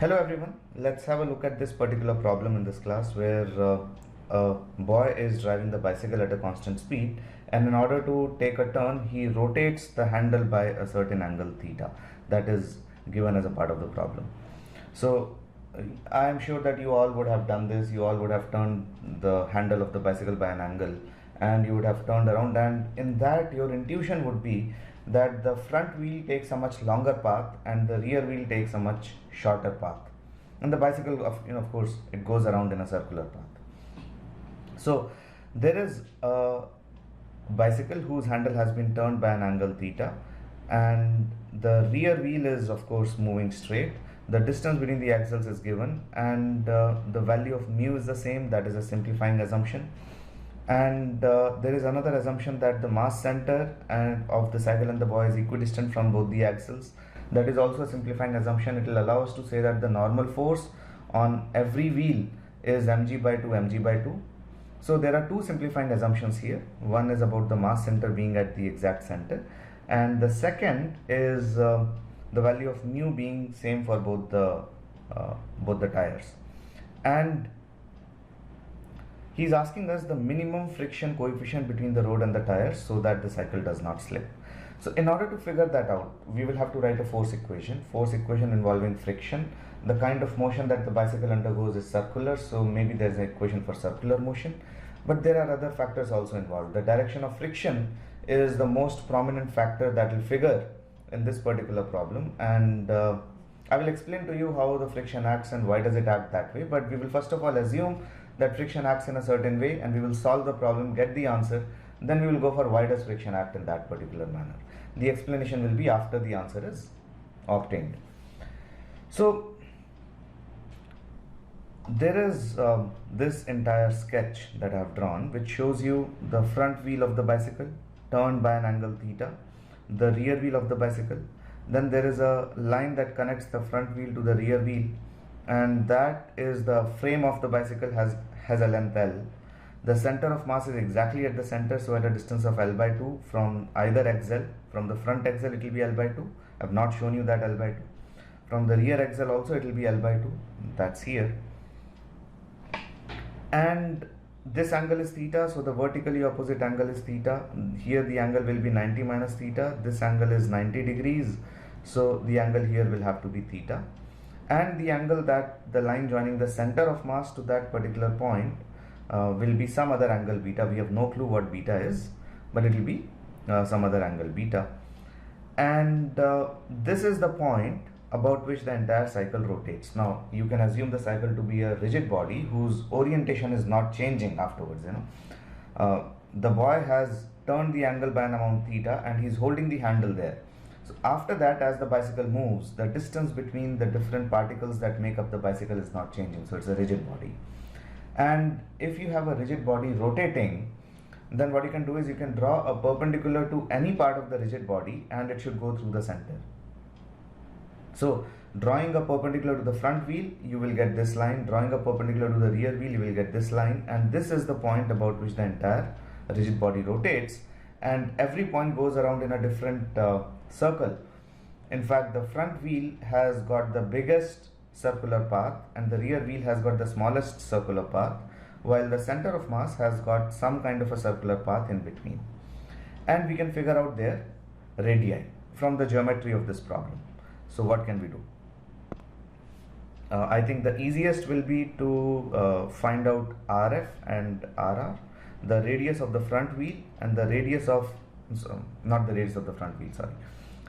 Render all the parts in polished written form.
Hello everyone, let's have a look at this particular problem in this class where a boy is driving the bicycle at a constant speed, and in order to take a turn he rotates the handle by a certain angle theta that is given as a part of the problem. So I am sure that you all would have done this. You all would have turned the handle of the bicycle by an angle and you would have turned around, and in that your intuition would be that the front wheel takes a much longer path and the rear wheel takes a much shorter path, and the bicycle of course it goes around in a circular path. So there is a bicycle whose handle has been turned by an angle theta, and the rear wheel is of course moving straight. The distance between the axles is given, and the value of mu is the same. That is a simplifying assumption. And there is another assumption that the mass center of the cycle and the boy is equidistant from both the axles. That is also a simplifying assumption. It will allow us to say that the normal force on every wheel is mg by 2 mg by 2. So there are two simplifying assumptions here. One is about the mass center being at the exact center, and the second is the value of mu being same for both the tires. And he's asking us the minimum friction coefficient between the road and the tires so that the cycle does not slip. So in order to figure that out, we will have to write a force equation involving friction. The kind of motion that the bicycle undergoes is circular, so maybe there's an equation for circular motion, but there are other factors also involved. The direction of friction is the most prominent factor that will figure in this particular problem, and I will explain to you how the friction acts and why does it act that way. But we will first of all assume that friction acts in a certain way, and we will solve the problem, get the answer, then we will go for why does friction act in that particular manner. The explanation will be after the answer is obtained. So there is this entire sketch that I have drawn which shows you the front wheel of the bicycle turned by an angle theta, the rear wheel of the bicycle, then there is a line that connects the front wheel to the rear wheel, and that is the frame of the bicycle has a length L. The center of mass is exactly at the center, so at a distance of L by 2 from either axle. From the front axle it will be L by 2. I have not shown you that L by 2. From the rear axle also it will be L by 2. That's here. And this angle is theta, so the vertically opposite angle is theta. Here the angle will be 90 minus theta. This angle is 90 degrees, so the angle here will have to be theta. And the angle that the line joining the center of mass to that particular point will be some other angle beta. We have no clue what beta is, but it will be some other angle beta. And this is the point about which the entire cycle rotates. Now you can assume the cycle to be a rigid body whose orientation is not changing afterwards. The boy has turned the angle by an amount theta and he's holding the handle there. So after that, as the bicycle moves, the distance between the different particles that make up the bicycle is not changing, so it's a rigid body. And if you have a rigid body rotating, then what you can do is you can draw a perpendicular to any part of the rigid body and it should go through the center. So drawing a perpendicular to the front wheel, you will get this line. Drawing a perpendicular to the rear wheel, you will get this line, and this is the point about which the entire rigid body rotates, and every point goes around in a different circle. In fact, the front wheel has got the biggest circular path and the rear wheel has got the smallest circular path, while the center of mass has got some kind of a circular path in between. And we can figure out their radii from the geometry of this problem. So what can we do? I think the easiest will be to find out RF and RR, the radius of the front wheel and the radius of, not the radius of the front wheel, sorry,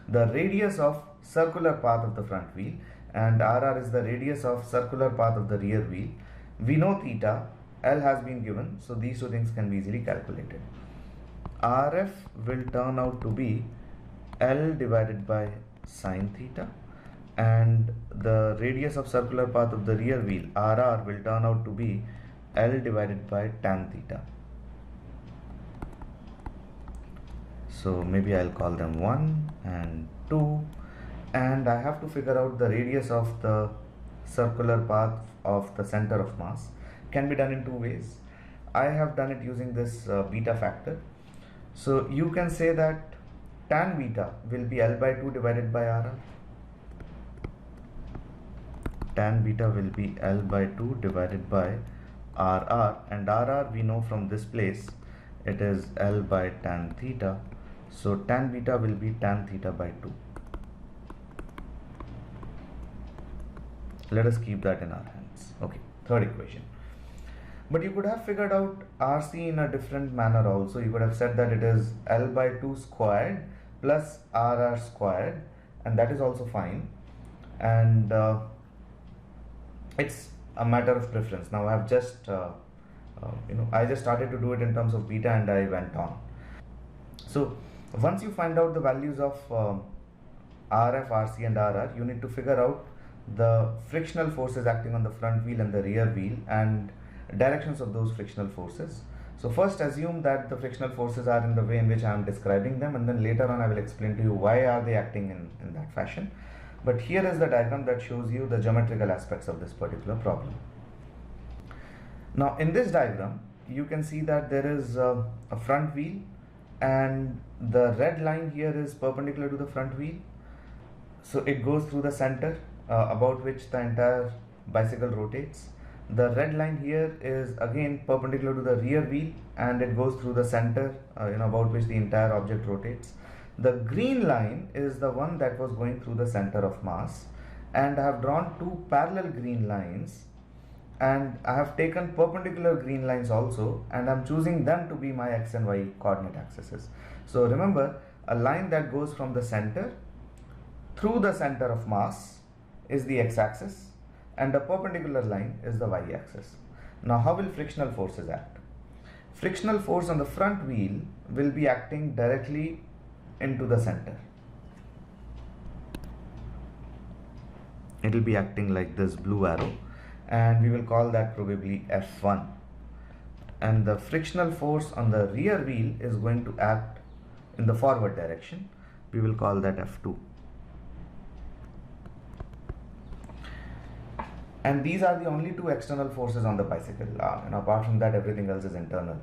the radius of circular path of the front wheel, and RR is the radius of circular path of the rear wheel. We know theta, L has been given, so these two things can be easily calculated. RF will turn out to be L divided by sine theta, and the radius of circular path of the rear wheel, RR, will turn out to be L divided by tan theta. So maybe I'll call them 1 and 2, and I have to figure out the radius of the circular path of the center of mass. Can be done in two ways. I have done it using this beta factor. So you can say that tan beta will be L by 2 divided by RR. tan beta will be L by 2 divided by RR, and RR we know from this place it is L by tan theta, so tan beta will be tan theta by 2. Let us keep that in our hands. Okay, third equation. But you could have figured out RC in a different manner also. You could have said that it is L by 2 squared plus RR squared, and that is also fine. And it's a matter of preference. Now I have just, I just started to do it in terms of beta and I went on. So once you find out the values of RF, RC and RR, you need to figure out the frictional forces acting on the front wheel and the rear wheel and directions of those frictional forces. So first assume that the frictional forces are in the way in which I am describing them, and then later on I will explain to you why are they acting in that fashion. But here is the diagram that shows you the geometrical aspects of this particular problem. Now in this diagram you can see that there is a front wheel, and the red line here is perpendicular to the front wheel, so it goes through the center about which the entire bicycle rotates. The red line here is again perpendicular to the rear wheel and it goes through the center about which the entire object rotates. The green line is the one that was going through the center of mass, and I have drawn two parallel green lines, and I have taken perpendicular green lines also, and I am choosing them to be my x and y coordinate axes. So remember, a line that goes from the center through the center of mass is the x-axis, and a perpendicular line is the y-axis. Now how will frictional forces act? Frictional force on the front wheel will be acting directly into the center. It will be acting like this blue arrow, and we will call that probably F1. And the frictional force on the rear wheel is going to act in the forward direction. We will call that F2. And these are the only two external forces on the bicycle, and apart from that everything else is internal.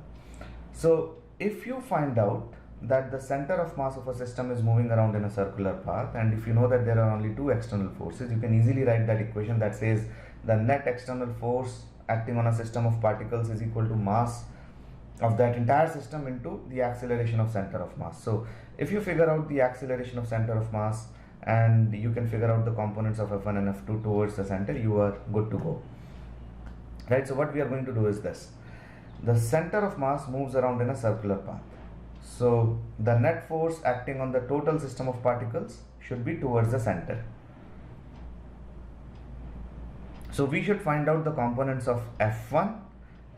So if you find out that the center of mass of a system is moving around in a circular path, and if you know that there are only two external forces, you can easily write that equation that says the net external force acting on a system of particles is equal to mass of that entire system into the acceleration of center of mass. So if you figure out the acceleration of center of mass and you can figure out the components of F1 and F2 towards the center, you are good to go. Right, so what we are going to do is this. The center of mass moves around in a circular path. So the net force acting on the total system of particles should be towards the center. So we should find out the components of F1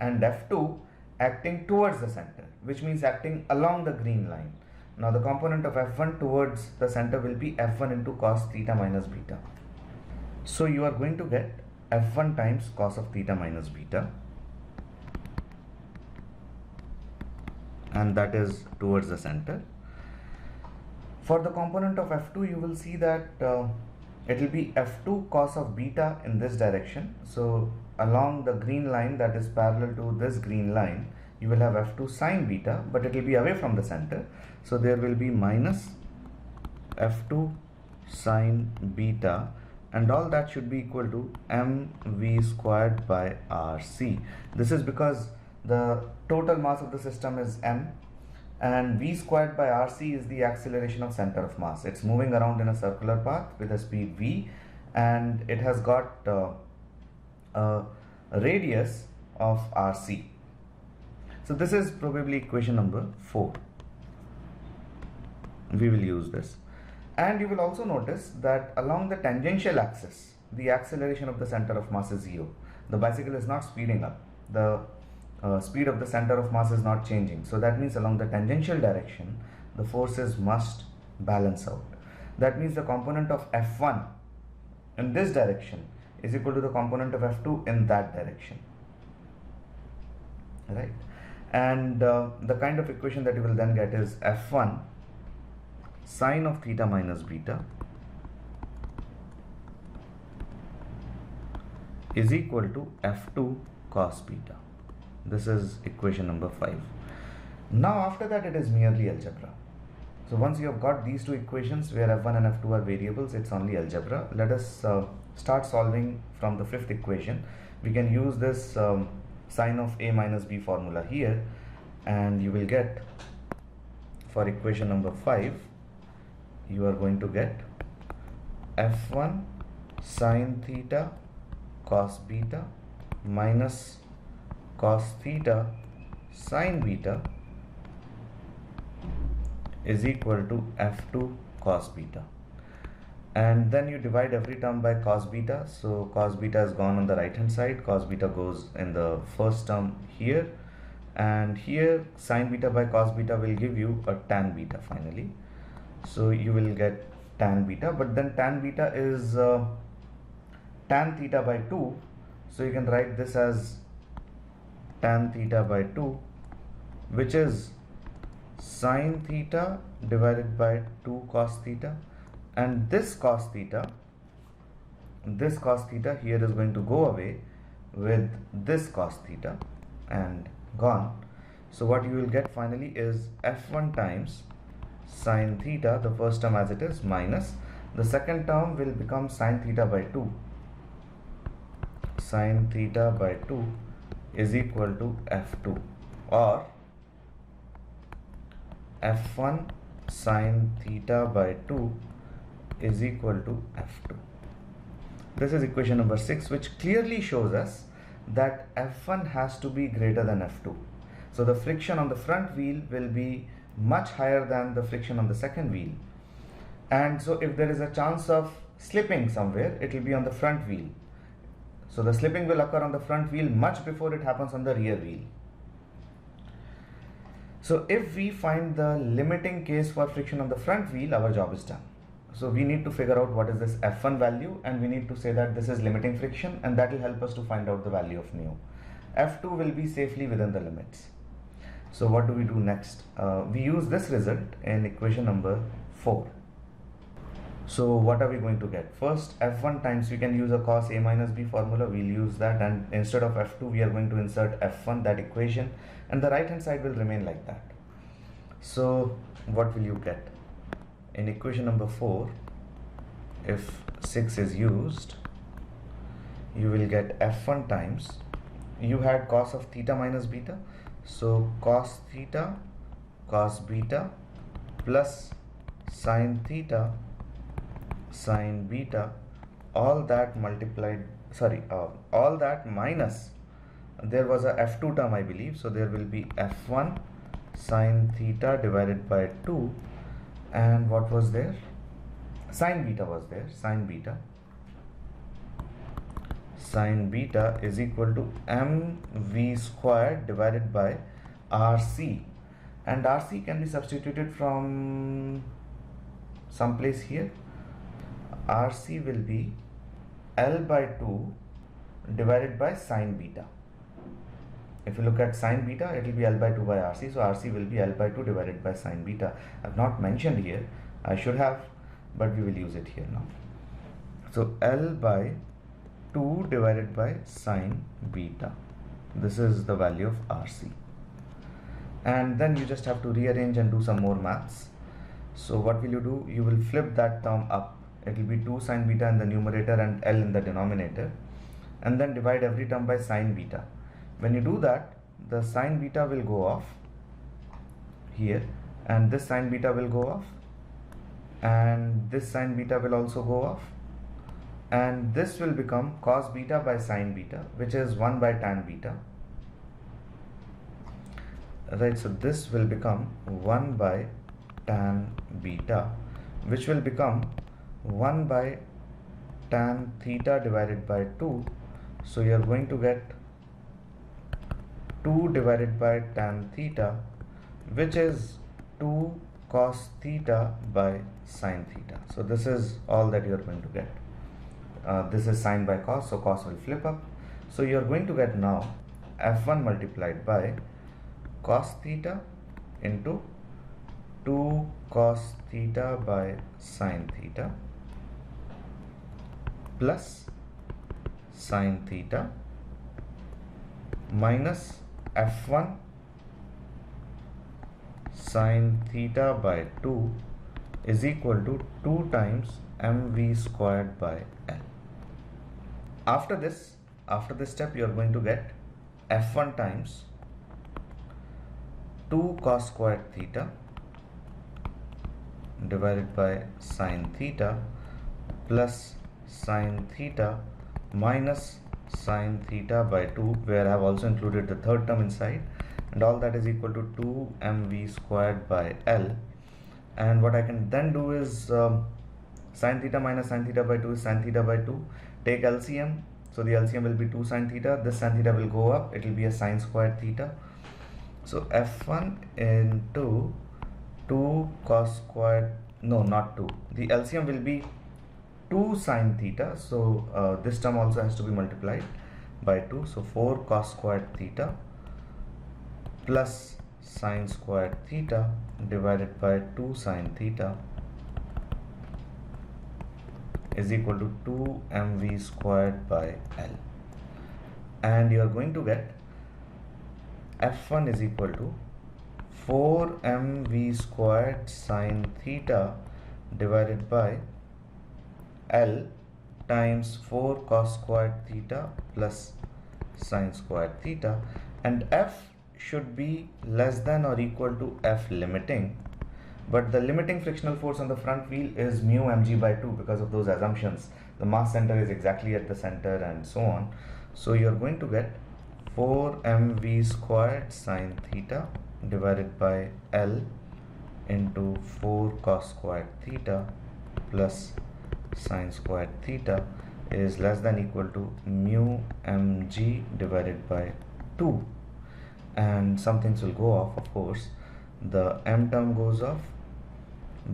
and F2 acting towards the center, which means acting along the green line. Now the component of F1 towards the center will be F1 into cos theta minus beta. So you are going to get F1 times cos of theta minus beta, and that is towards the center. For the component of F2, you will see that it will be F2 cos of beta in this direction. So along the green line that is parallel to this green line, you will have F2 sin beta, but it will be away from the center. So there will be minus F2 sin beta, and all that should be equal to mv squared by rc. This is because the total mass of the system is m, and v squared by rc is the acceleration of center of mass. It's moving around in a circular path with a speed v, and it has got a radius of rc. So this is probably equation number 4. We will use this. And you will also notice that along the tangential axis, the acceleration of the center of mass is 0. The bicycle is not speeding up. The speed of the center of mass is not changing. So that means along the tangential direction, the forces must balance out. That means the component of F1 in this direction is equal to the component of F2 in that direction. Right? And the kind of equation that you will then get is F1 sine of theta minus beta is equal to F2 cos beta. This is equation number 5. Now after that it is merely algebra. So once you have got these two equations where F1 and F2 are variables, it's only algebra. Let us start solving from the fifth equation. We can use this sine of a minus b formula here, and you will get, for equation number 5, you are going to get f1 sine theta cos beta minus cos theta sine beta is equal to f2 cos beta. And then you divide every term by cos beta. So cos beta is gone on the right hand side, cos beta goes in the first term here, and here sine beta by cos beta will give you a tan beta finally. So you will get tan beta, but then tan beta is tan theta by 2, so you can write this as tan theta by 2, which is sine theta divided by 2 cos theta, and this cos theta here is going to go away with this cos theta and gone. So what you will get finally is f1 times sine theta, the first term as it is, minus the second term will become sine theta by 2. Sine theta by 2 is equal to f2, or f1 sine theta by 2 is equal to f2. This is equation number 6, which clearly shows us that f1 has to be greater than f2. So the friction on the front wheel will be much higher than the friction on the second wheel, and so if there is a chance of slipping somewhere, it will be on the front wheel. So the slipping will occur on the front wheel much before it happens on the rear wheel. So if we find the limiting case for friction on the front wheel, our job is done. So we need to figure out what is this f1 value, and we need to say that this is limiting friction, and that will help us to find out the value of nu. f2 will be safely within the limits. So what do we do next? We use this result in equation number 4. So what are we going to get? First, f1 times, we can use a cos a minus b formula, we'll use that, and instead of f2 we are going to insert f1, that equation, and the right hand side will remain like that. So what will you get? In equation number 4, if 6 is used, you will get f1 times, you had cos of theta minus beta, so cos theta cos beta plus sine theta sine beta, all that multiplied, all that minus, there was a f2 term I believe, so there will be f1 sine theta divided by 2, and what was there? Sine beta was there, sine beta is equal to mv squared divided by rc, and rc can be substituted from some place here. Rc will be L by 2 divided by sine beta. If you look at sine beta, it will be L by 2 by Rc, so Rc will be L by 2 divided by sine beta. I have not mentioned here, I should have, but we will use it here now. So L by 2 divided by sine beta, this is the value of Rc. And then you just have to rearrange and do some more maths. So what will you do? You will flip that term up. It will be 2 sine beta in the numerator and L in the denominator, and then divide every term by sine beta. When you do that, the sine beta will go off here, and this sine beta will go off, and this sine beta will also go off, and this will become cos beta by sine beta, which is 1 by tan beta, right? So this will become 1 by tan beta, which will become 1 by tan theta divided by 2. So you are going to get 2 divided by tan theta, which is 2 cos theta by sine theta. So this is all that you are going to get. This is sine by cos, so cos will flip up. So you are going to get now f1 multiplied by cos theta into 2 cos theta by sine theta plus sine theta minus f1 sine theta by 2 is equal to 2 times mv squared by L. After this step, you are going to get f1 times 2 cos squared theta divided by sine theta plus sine theta minus sine theta by 2, where I have also included the third term inside, and all that is equal to 2 mv squared by L. And what I can then do is sine theta minus sine theta by 2 is sine theta by 2. Take LCM, so the LCM will be 2 sine theta. This sine theta will go up, it will be a sine squared theta. So f1 into 2 cos squared, no, not 2, the LCM will be 2 sine theta, so this term also has to be multiplied by 2, so 4 cos squared theta plus sine squared theta divided by 2 sine theta is equal to 2 mv squared by L. And you are going to get f1 is equal to 4 mv squared sine theta divided by L times 4 cos squared theta plus sine squared theta, and f should be less than or equal to f limiting, but the limiting frictional force on the front wheel is mu mg by 2 because of those assumptions. The mass center is exactly at the center and so on. So you are going to get 4 mv squared sine theta divided by L into 4 cos squared theta plus sine squared theta is less than equal to mu mg divided by 2, and some things will go off, of course. The m term goes off,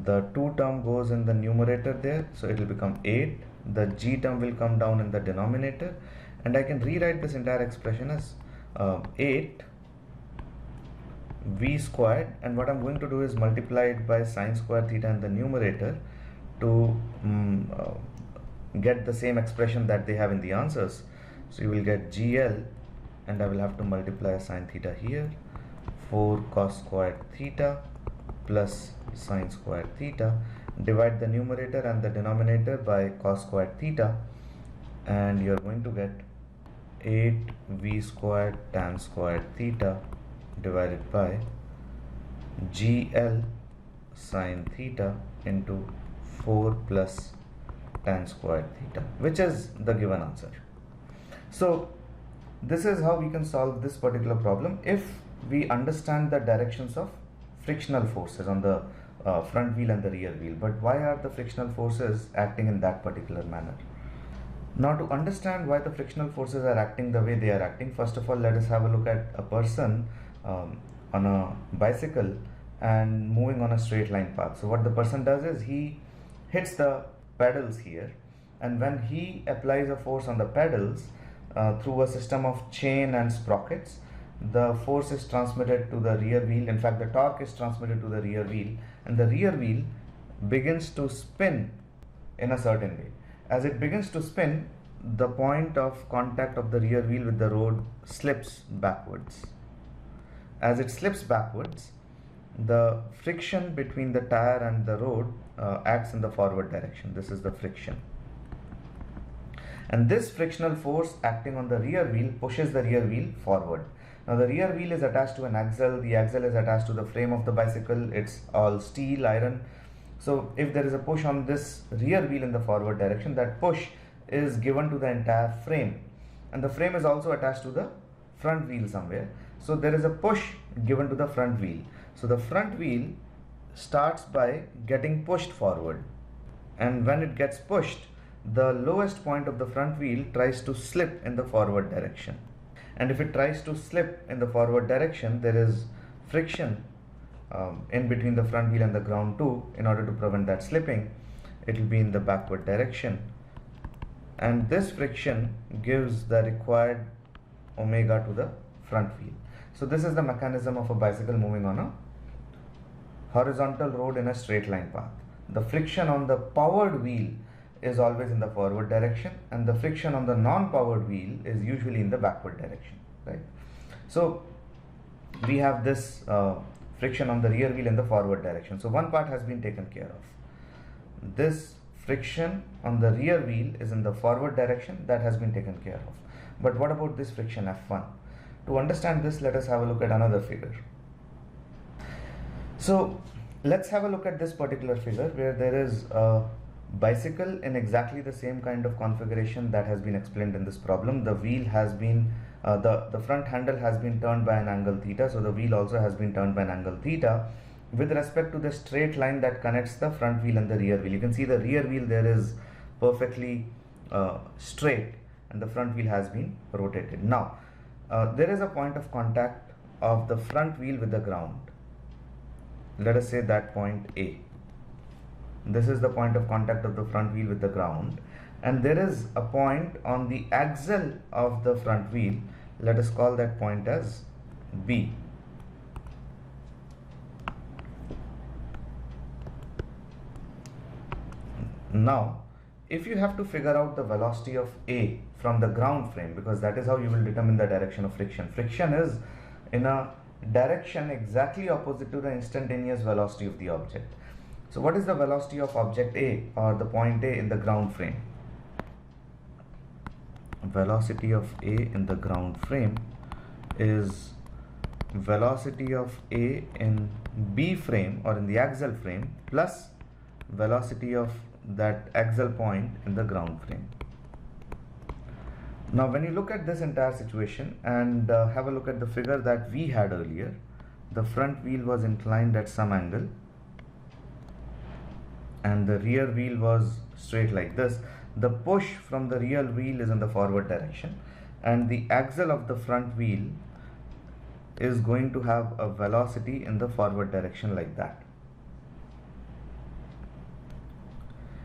the 2 term goes in the numerator there, so it will become 8. The g term will come down in the denominator, and I can rewrite this entire expression as 8 v squared, and what I'm going to do is multiply it by sine squared theta in the numerator to get the same expression that they have in the answers. So you will get GL, and I will have to multiply sine theta here, 4 cos squared theta plus sine squared theta, divide the numerator and the denominator by cos squared theta, and you are going to get 8 v squared tan squared theta divided by GL sine theta into 4 plus tan squared theta, which is the given answer. So this is how we can solve this particular problem if we understand the directions of frictional forces on the front wheel and the rear wheel. But why are the frictional forces acting in that particular manner? Now, to understand why the frictional forces are acting the way they are acting, first of all, let us have a look at a person on a bicycle and moving on a straight line path. So what the person does is he hits the pedals here, and when he applies a force on the pedals through a system of chain and sprockets, the force is transmitted to the rear wheel. In fact, the torque is transmitted to the rear wheel, and the rear wheel begins to spin in a certain way. As it begins to spin, the point of contact of the rear wheel with the road slips backwards. As it slips backwards, the friction between the tire and the road acts in the forward direction. This is the friction. And this frictional force acting on the rear wheel pushes the rear wheel forward. Now the rear wheel is attached to an axle. The axle is attached to the frame of the bicycle. It's all steel, iron. So if there is a push on this rear wheel in the forward direction, that push is given to the entire frame. And the frame is also attached to the front wheel somewhere. So there is a push given to the front wheel. So the front wheel starts by getting pushed forward. And when it gets pushed, the lowest point of the front wheel tries to slip in the forward direction. And if it tries to slip in the forward direction, there is friction in between the front wheel and the ground too. In order to prevent that slipping, it will be in the backward direction, and this friction gives the required omega to the front wheel. So this is the mechanism of a bicycle moving on a horizontal road in a straight line path. The friction on the powered wheel is always in the forward direction, and the friction on the non-powered wheel is usually in the backward direction, right? So we have this friction on the rear wheel in the forward direction. So one part has been taken care of. This friction on the rear wheel is in the forward direction, that has been taken care of. But what about this friction F1? To understand this, let us have a look at another figure. So let's have a look at this particular figure where there is a bicycle in exactly the same kind of configuration that has been explained in this problem. The wheel has been the front handle has been turned by an angle theta, so the wheel also has been turned by an angle theta with respect to the straight line that connects the front wheel and the rear wheel. You can see the rear wheel there is perfectly straight and the front wheel has been rotated. Now there is a point of contact of the front wheel with the ground. Let us say that point A. This is the point of contact of the front wheel with the ground, and there is a point on the axle of the front wheel. Let us call that point as B. Now if you have to figure out the velocity of A from the ground frame, because that is how you will determine the direction of friction. Friction is in a direction exactly opposite to the instantaneous velocity of the object. So what is the velocity of object A or the point A in the ground frame? Velocity of A in the ground frame is velocity of A in B frame or in the axial frame plus velocity of that axial point in the ground frame. Now when you look at this entire situation and have a look at the figure that we had earlier, the front wheel was inclined at some angle and the rear wheel was straight like this. The push from the rear wheel is in the forward direction and the axle of the front wheel is going to have a velocity in the forward direction like that.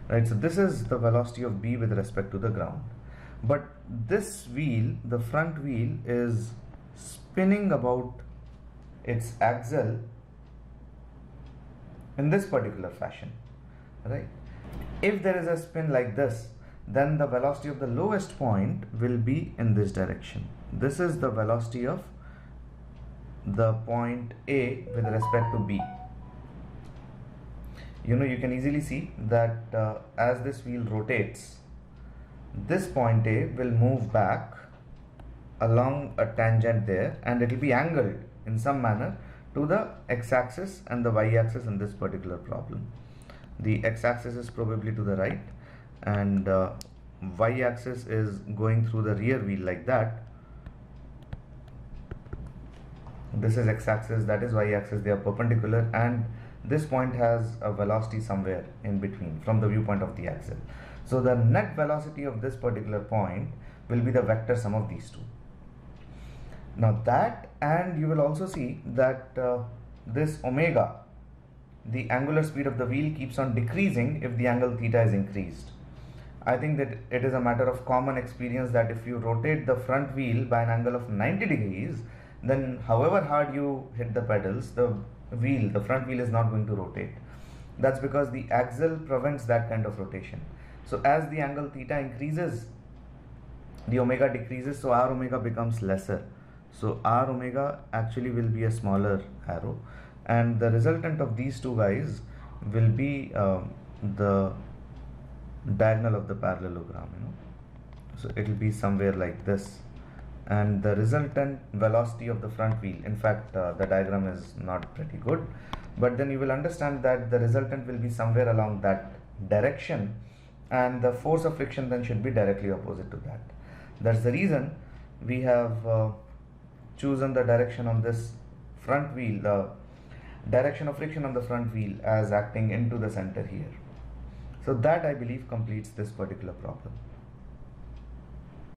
Right, so this is the velocity of B with respect to the ground. But this wheel, the front wheel, is spinning about its axle in this particular fashion, right? If there is a spin like this, then the velocity of the lowest point will be in this direction. This is the velocity of the point A with respect to B. You know, you can easily see that as this wheel rotates, this point A will move back along a tangent there and it will be angled in some manner to the x-axis and the y-axis in this particular problem. The x-axis is probably to the right and y-axis is going through the rear wheel like that. This is x-axis, that is y-axis, they are perpendicular, and this point has a velocity somewhere in between from the viewpoint of the axle. So the net velocity of this particular point will be the vector sum of these two. Now that, and you will also see that this omega, the angular speed of the wheel, keeps on decreasing if the angle theta is increased. I think that it is a matter of common experience that if you rotate the front wheel by an angle of 90 degrees, then however hard you hit the pedals, the front wheel is not going to rotate. That's because the axle prevents that kind of rotation. So as the angle theta increases, the omega decreases, so r omega becomes lesser. So r omega actually will be a smaller arrow, and the resultant of these two guys will be the diagonal of the parallelogram, you know. So it will be somewhere like this, and the resultant velocity of the front wheel, in fact the diagram is not pretty good, but then you will understand that the resultant will be somewhere along that direction, and the force of friction then should be directly opposite to that. That's the reason we have chosen the direction on this front wheel, the direction of friction on the front wheel, as acting into the center here. So that, I believe, completes this particular problem.